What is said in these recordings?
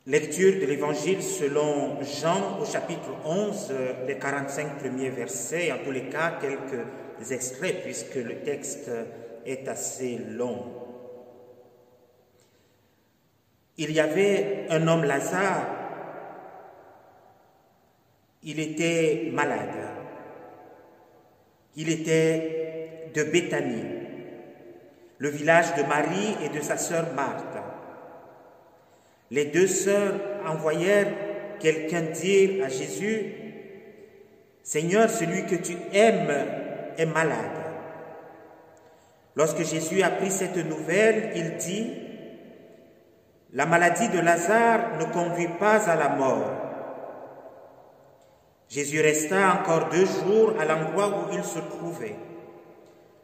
Lecture de l'Évangile selon Jean au chapitre 11, les 45 premiers versets, en tous les cas quelques extraits puisque le texte est assez long. Il y avait un homme Lazare, il était malade, il était de Béthanie, le village de Marie et de sa sœur Marthe. Les deux sœurs envoyèrent quelqu'un dire à Jésus, « Seigneur, celui que tu aimes est malade. » Lorsque Jésus apprit cette nouvelle, il dit, « La maladie de Lazare ne conduit pas à la mort. » Jésus resta encore 2 jours à l'endroit où il se trouvait.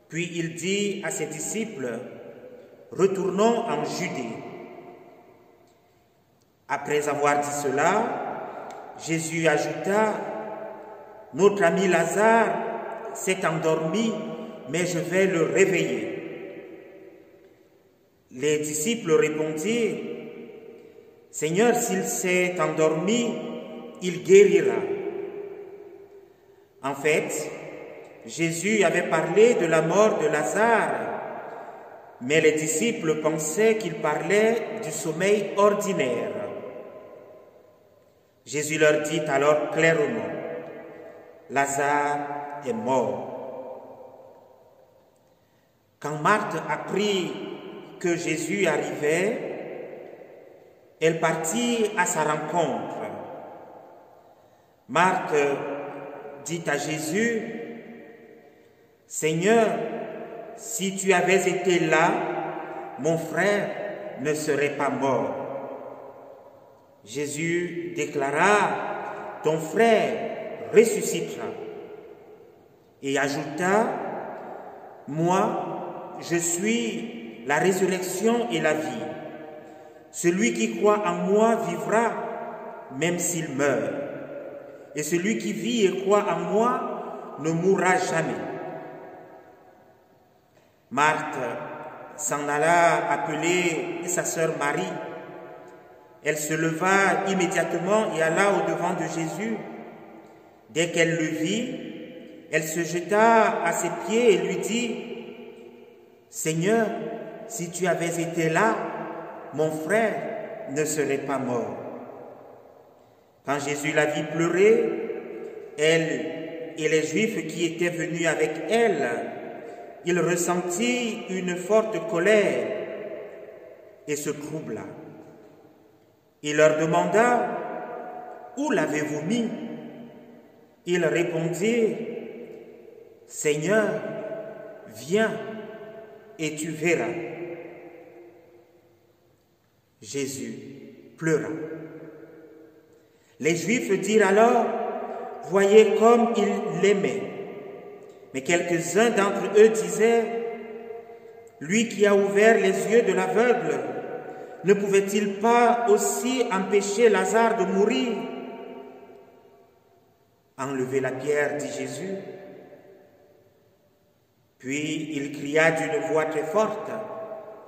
Puis il dit à ses disciples, « Retournons en Judée. » Après avoir dit cela, Jésus ajouta, « Notre ami Lazare s'est endormi, mais je vais le réveiller. » Les disciples répondirent, « Seigneur, s'il s'est endormi, il guérira. » En fait, Jésus avait parlé de la mort de Lazare, mais les disciples pensaient qu'il parlait du sommeil ordinaire. Jésus leur dit alors clairement, « Lazare est mort. » Quand Marthe apprit que Jésus arrivait, elle partit à sa rencontre. Marthe dit à Jésus, « Seigneur, si tu avais été là, mon frère ne serait pas mort. » Jésus déclara, « Ton frère ressuscitera. » Et ajouta, « Moi, je suis la résurrection et la vie. Celui qui croit en moi vivra, même s'il meurt. Et celui qui vit et croit en moi ne mourra jamais. » Marthe s'en alla appeler sa sœur Marie. Elle se leva immédiatement et alla au-devant de Jésus. Dès qu'elle le vit, elle se jeta à ses pieds et lui dit, « Seigneur, si tu avais été là, mon frère ne serait pas mort. » Quand Jésus la vit pleurer, elle et les Juifs qui étaient venus avec elle, il ressentit une forte colère et se troubla. Il leur demanda, « Où l'avez-vous mis ?» Ils répondirent, « Seigneur, viens et tu verras. » Jésus pleura. Les Juifs dirent alors, « Voyez comme il l'aimait. » Mais quelques-uns d'entre eux disaient, « Lui qui a ouvert les yeux de l'aveugle, ne pouvait-il pas aussi empêcher Lazare de mourir ?» « Enlevez la pierre, dit Jésus. Puis il cria d'une voix très forte,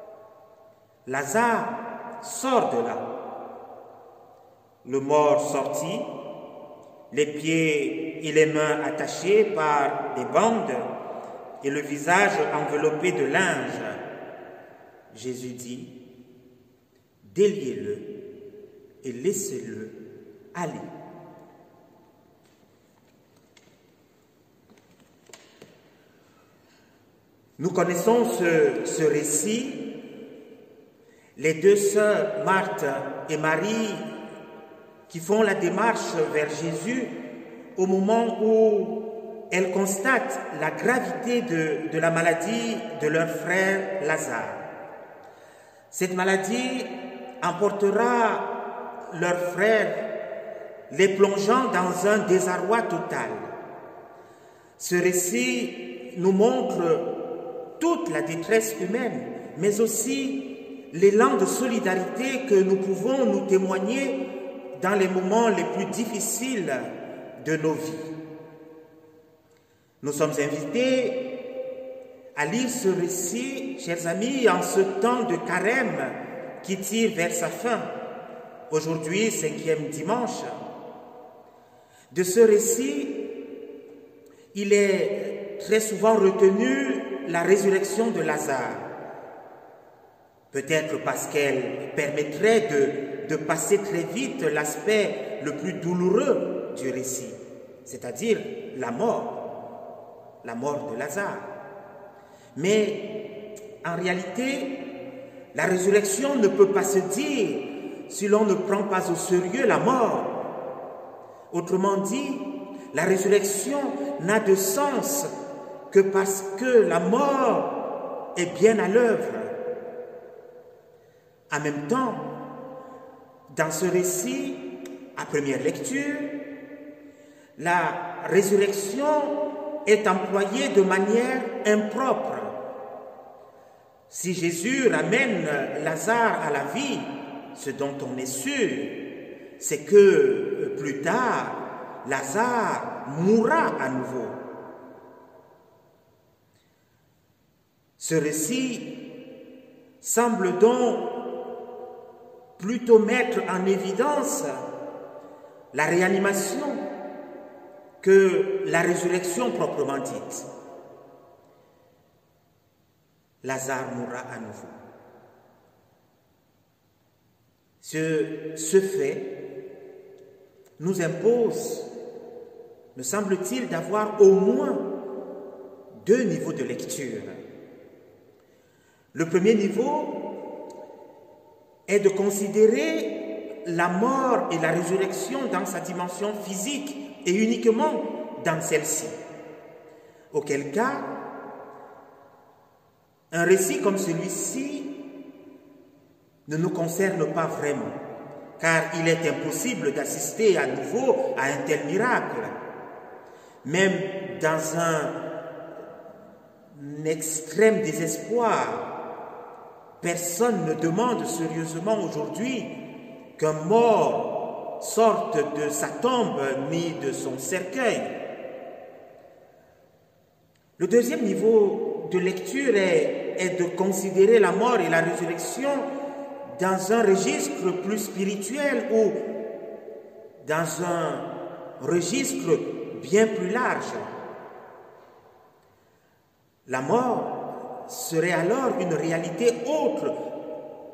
« Lazare, sors de là !» Le mort sortit, les pieds et les mains attachés par des bandes et le visage enveloppé de linge. Jésus dit, « Déliez-le et laissez-le aller. » Nous connaissons ce récit. Les deux sœurs, Marthe et Marie, qui font la démarche vers Jésus au moment où elles constatent la gravité de la maladie de leur frère Lazare. Cette maladie emportera leur frère, les plongeant dans un désarroi total. Ce récit nous montre toute la détresse humaine, mais aussi l'élan de solidarité que nous pouvons nous témoigner dans les moments les plus difficiles de nos vies. Nous sommes invités à lire ce récit, chers amis, en ce temps de carême qui tire vers sa fin. aujourd'hui, 5e dimanche. De ce récit, il est très souvent retenu la résurrection de Lazare. Peut-être parce qu'elle permettrait de passer très vite l'aspect le plus douloureux du récit, c'est-à-dire la mort de Lazare. Mais en réalité, la résurrection ne peut pas se dire si l'on ne prend pas au sérieux la mort. Autrement dit, la résurrection n'a de sens que parce que la mort est bien à l'œuvre. En même temps, dans ce récit, à première lecture, la résurrection est employée de manière impropre. Si Jésus ramène Lazare à la vie, ce dont on est sûr, c'est que plus tard, Lazare mourra à nouveau. Ce récit semble donc plutôt mettre en évidence la réanimation que la résurrection proprement dite. Lazare mourra à nouveau. Ce fait nous impose, me semble-t-il, d'avoir au moins 2 niveaux de lecture. Le premier niveau est de considérer la mort et la résurrection dans sa dimension physique et uniquement dans celle-ci. Auquel cas, un récit comme celui-ci ne nous concerne pas vraiment, car il est impossible d'assister à nouveau à un tel miracle. Même dans un extrême désespoir, personne ne demande sérieusement aujourd'hui qu'un mort sorte de sa tombe ni de son cercueil. Le deuxième niveau de lecture est de considérer la mort et la résurrection dans un registre plus spirituel ou dans un registre bien plus large. La mort serait alors une réalité autre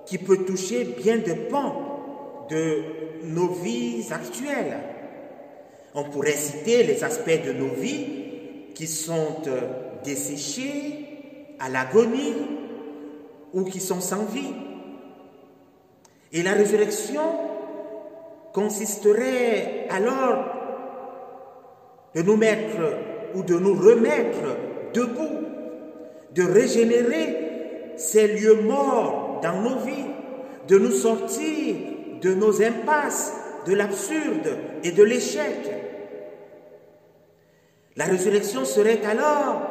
qui peut toucher bien des pans de nos vies actuelles. On pourrait citer les aspects de nos vies qui sont desséchés, à l'agonie ou qui sont sans vie. Et la résurrection consisterait alors de nous mettre ou de nous remettre debout, de régénérer ces lieux morts dans nos vies, de nous sortir de nos impasses, de l'absurde et de l'échec. La résurrection serait alors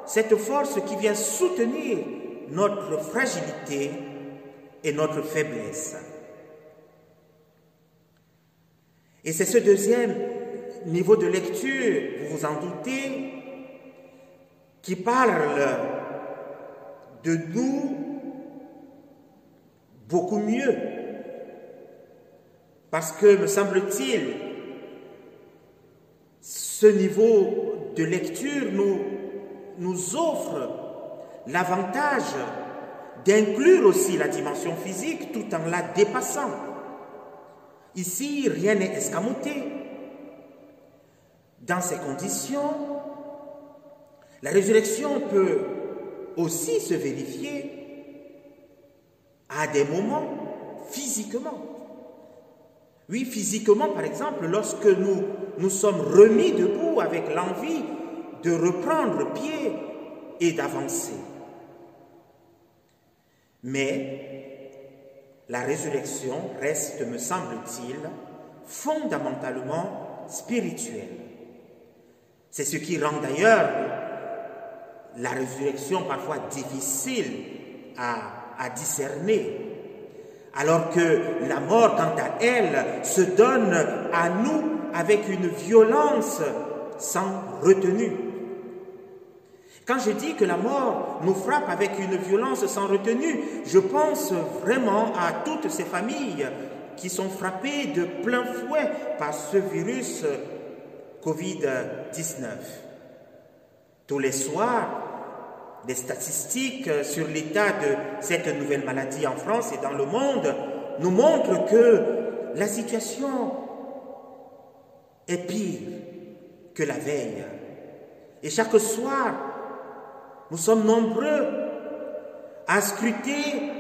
cette force qui vient soutenir notre fragilité et notre faiblesse. Et c'est ce deuxième niveau de lecture, vous vous en doutez, qui parle de nous beaucoup mieux. Parce que, me semble-t-il, ce niveau de lecture nous offre l'avantage d'inclure aussi la dimension physique tout en la dépassant. Ici, rien n'est escamoté. Dans ces conditions, la résurrection peut aussi se vérifier à des moments physiquement. Oui, physiquement, par exemple, lorsque nous sommes remis debout avec l'envie de reprendre pied et d'avancer. Mais la résurrection reste, me semble-t-il, fondamentalement spirituelle. C'est ce qui rend d'ailleurs la résurrection parfois difficile à discerner. Alors que la mort, quant à elle, se donne à nous avec une violence sans retenue. Quand je dis que la mort nous frappe avec une violence sans retenue, je pense vraiment à toutes ces familles qui sont frappés de plein fouet par ce virus Covid-19. Tous les soirs, des statistiques sur l'état de cette nouvelle maladie en France et dans le monde nous montrent que la situation est pire que la veille. Et chaque soir, nous sommes nombreux à scruter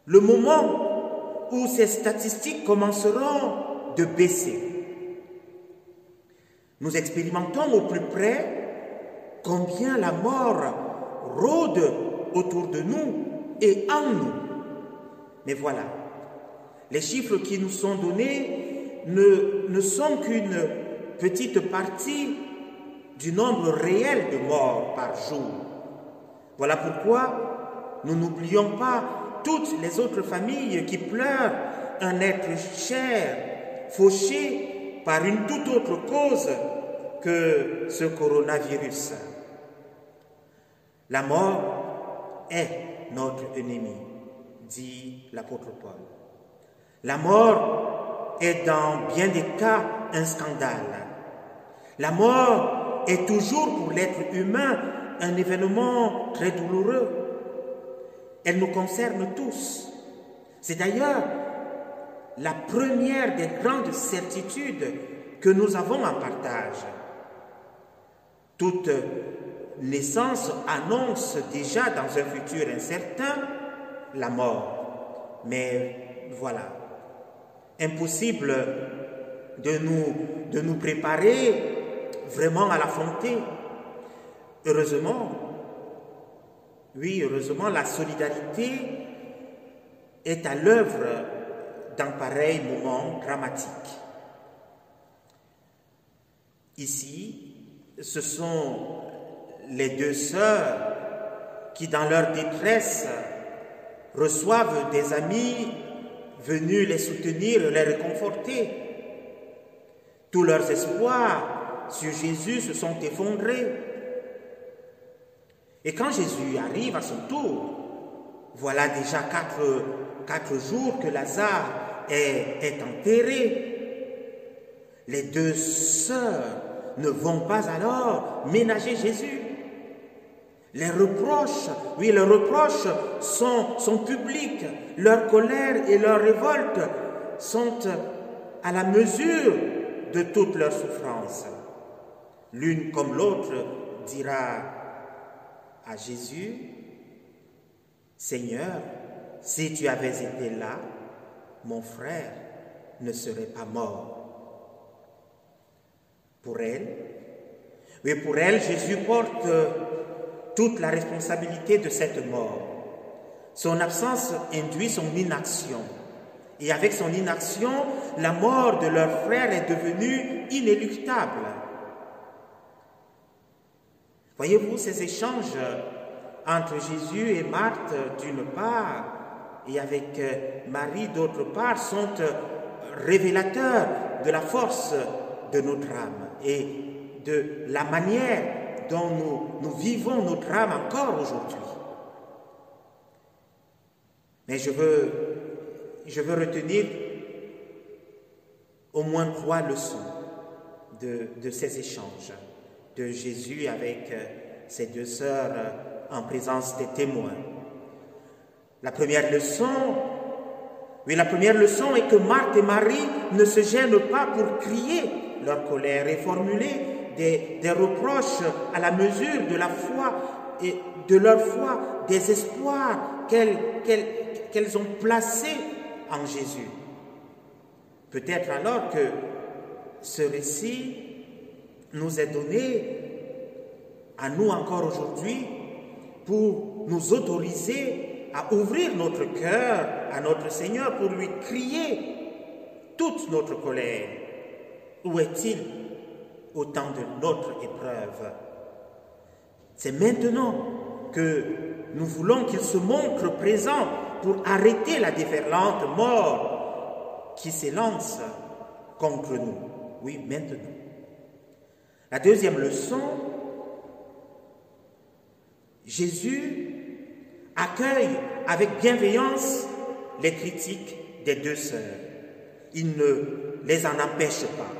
le moment où ces statistiques commenceront de baisser. Nous expérimentons au plus près combien la mort rôde autour de nous et en nous. Mais voilà, les chiffres qui nous sont donnés ne sont qu'une petite partie du nombre réel de morts par jour. Voilà pourquoi nous n'oublions pas toutes les autres familles qui pleurent un être cher, fauché par une toute autre cause que ce coronavirus. La mort est notre ennemi, dit l'apôtre Paul. La mort est dans bien des cas un scandale. La mort est toujours pour l'être humain un événement très douloureux. Elle nous concerne tous. C'est d'ailleurs la première des grandes certitudes que nous avons en partage. Toute naissance annonce déjà dans un futur incertain la mort. Mais voilà, impossible de nous préparer vraiment à l'affronter. Heureusement, oui, heureusement, la solidarité est à l'œuvre dans pareil moment dramatique. Ici, ce sont les deux sœurs qui, dans leur détresse, reçoivent des amis venus les soutenir, les réconforter. Tous leurs espoirs sur Jésus se sont effondrés. Et quand Jésus arrive à son tour, voilà déjà quatre jours que Lazare est enterré. Les deux sœurs ne vont pas alors ménager Jésus. Les reproches sont publics. Leur colère et leur révolte sont à la mesure de toute leur souffrance. L'une comme l'autre dira à Jésus, « Seigneur, si tu avais été là, mon frère ne serait pas mort. » Pour elle, Jésus porte toute la responsabilité de cette mort. Son absence induit son inaction. Et avec son inaction, la mort de leur frère est devenue inéluctable. Voyez-vous, ces échanges entre Jésus et Marthe d'une part et avec Marie d'autre part sont révélateurs de la force de notre âme et de la manière dont nous vivons notre âme encore aujourd'hui. Mais je veux retenir au moins 3 leçons de ces échanges de Jésus avec ses deux sœurs en présence des témoins. La première leçon est que Marthe et Marie ne se gênent pas pour crier leur colère et formuler des reproches à la mesure de la foi et de leur foi, des espoirs qu'elles ont placés en Jésus. Peut-être alors que ce récit nous est donné à nous encore aujourd'hui pour nous autoriser à ouvrir notre cœur à notre Seigneur pour lui crier toute notre colère. Où est-il au temps de notre épreuve? C'est maintenant que nous voulons qu'il se montre présent pour arrêter la déferlante mort qui s'élance contre nous. Oui, maintenant. La deuxième leçon, Jésus accueille avec bienveillance les critiques des deux sœurs. Il ne les en empêche pas.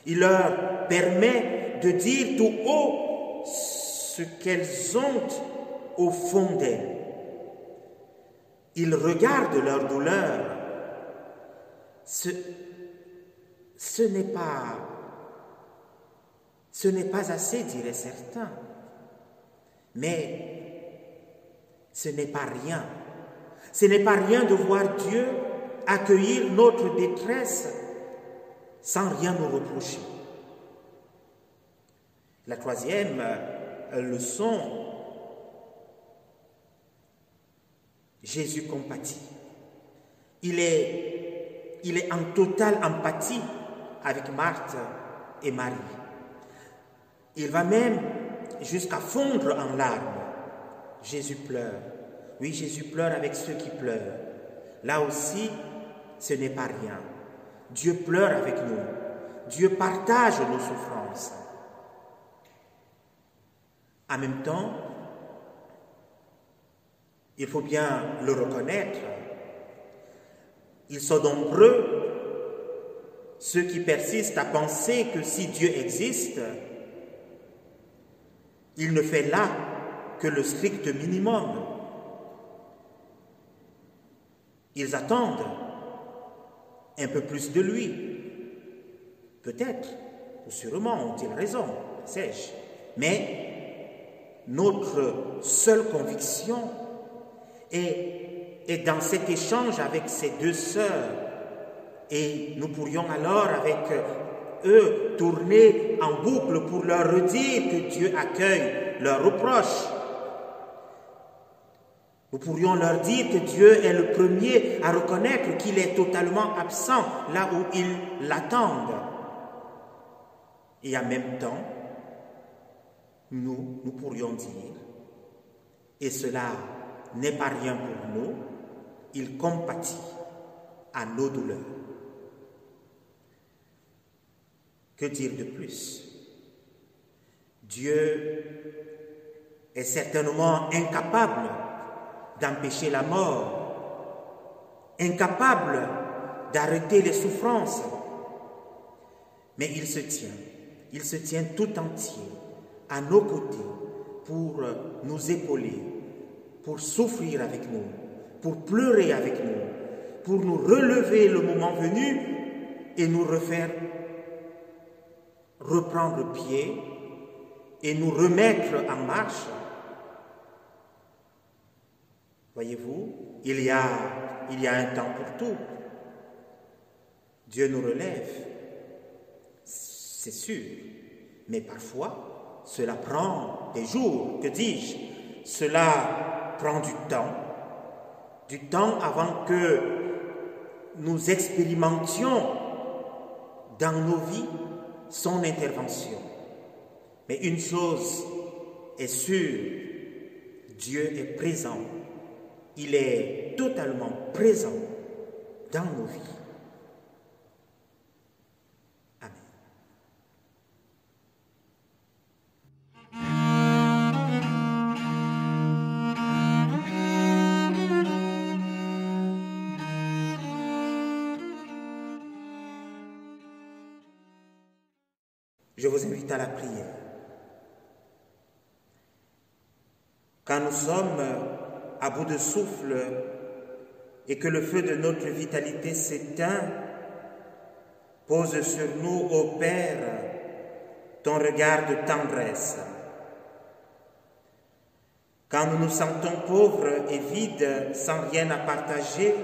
Il leur permet de dire tout haut ce qu'elles ont au fond d'elles. Il regarde leur douleur. Ce n'est pas assez, diraient certains. Mais ce n'est pas rien. Ce n'est pas rien de voir Dieu accueillir notre détresse sans rien nous reprocher. La troisième leçon, Jésus compatit. Il est en totale empathie avec Marthe et Marie. Il va même jusqu'à fondre en larmes. Jésus pleure. Oui, Jésus pleure avec ceux qui pleurent. Là aussi, ce n'est pas rien. Dieu pleure avec nous. Dieu partage nos souffrances. En même temps, il faut bien le reconnaître, ils sont nombreux ceux qui persistent à penser que si Dieu existe, il ne fait là que le strict minimum. Ils attendent un peu plus de lui. Peut-être, ou sûrement ont-ils raison, sais-je. Mais notre seule conviction est dans cet échange avec ces deux sœurs. Et nous pourrions alors avec eux tourner en boucle pour leur redire que Dieu accueille leurs reproches. Nous pourrions leur dire que Dieu est le premier à reconnaître qu'il est totalement absent là où ils l'attendent. Et en même temps, nous pourrions dire, et cela n'est pas rien pour nous, il compatit à nos douleurs. Que dire de plus? Dieu est certainement incapable d'empêcher la mort, incapable d'arrêter les souffrances, mais il se tient tout entier à nos côtés pour nous épauler, pour souffrir avec nous, pour pleurer avec nous, pour nous relever le moment venu et nous refaire reprendre pied et nous remettre en marche. Voyez-vous, il y a un temps pour tout. Dieu nous relève, c'est sûr, mais parfois, cela prend des jours, que dis-je, cela prend du temps avant que nous expérimentions dans nos vies son intervention. Mais une chose est sûre, Dieu est présent. Il est totalement présent dans nos vies. Amen. Je vous invite à la prière. Quand nous sommes à bout de souffle et que le feu de notre vitalité s'éteint, pose sur nous, ô Père, ton regard de tendresse. Quand nous nous sentons pauvres et vides, sans rien à partager,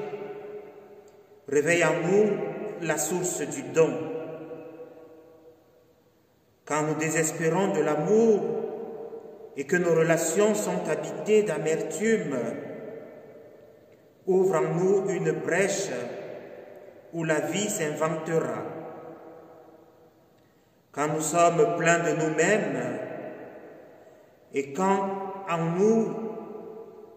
réveille en nous la source du don. Quand nous désespérons de l'amour et que nos relations sont habitées d'amertume, ouvre en nous une brèche où la vie s'inventera. Quand nous sommes pleins de nous-mêmes et quand en nous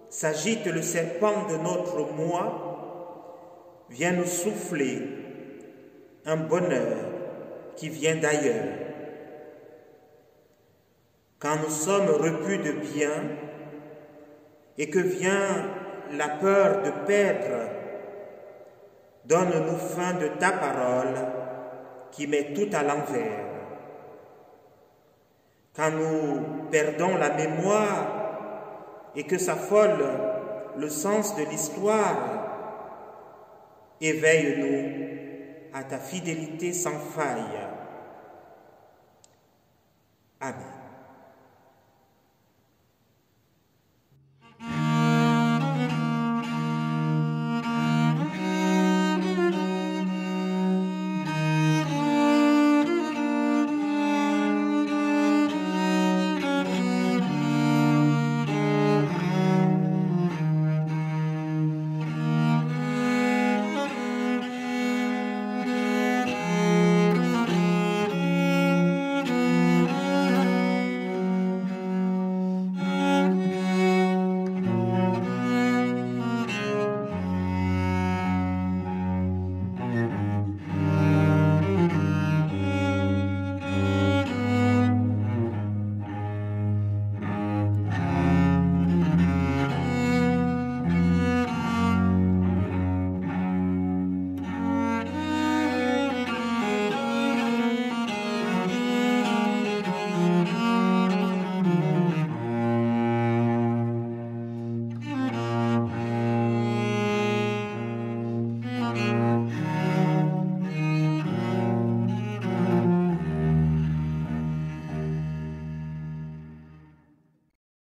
s'agite le serpent de notre moi, viens nous souffler un bonheur qui vient d'ailleurs. Quand nous sommes repus de bien et que vient la peur de perdre Donne-nous faim de ta parole qui met tout à l'envers. Quand nous perdons la mémoire et que s'affole le sens de l'histoire, éveille-nous à ta fidélité sans faille. Amen.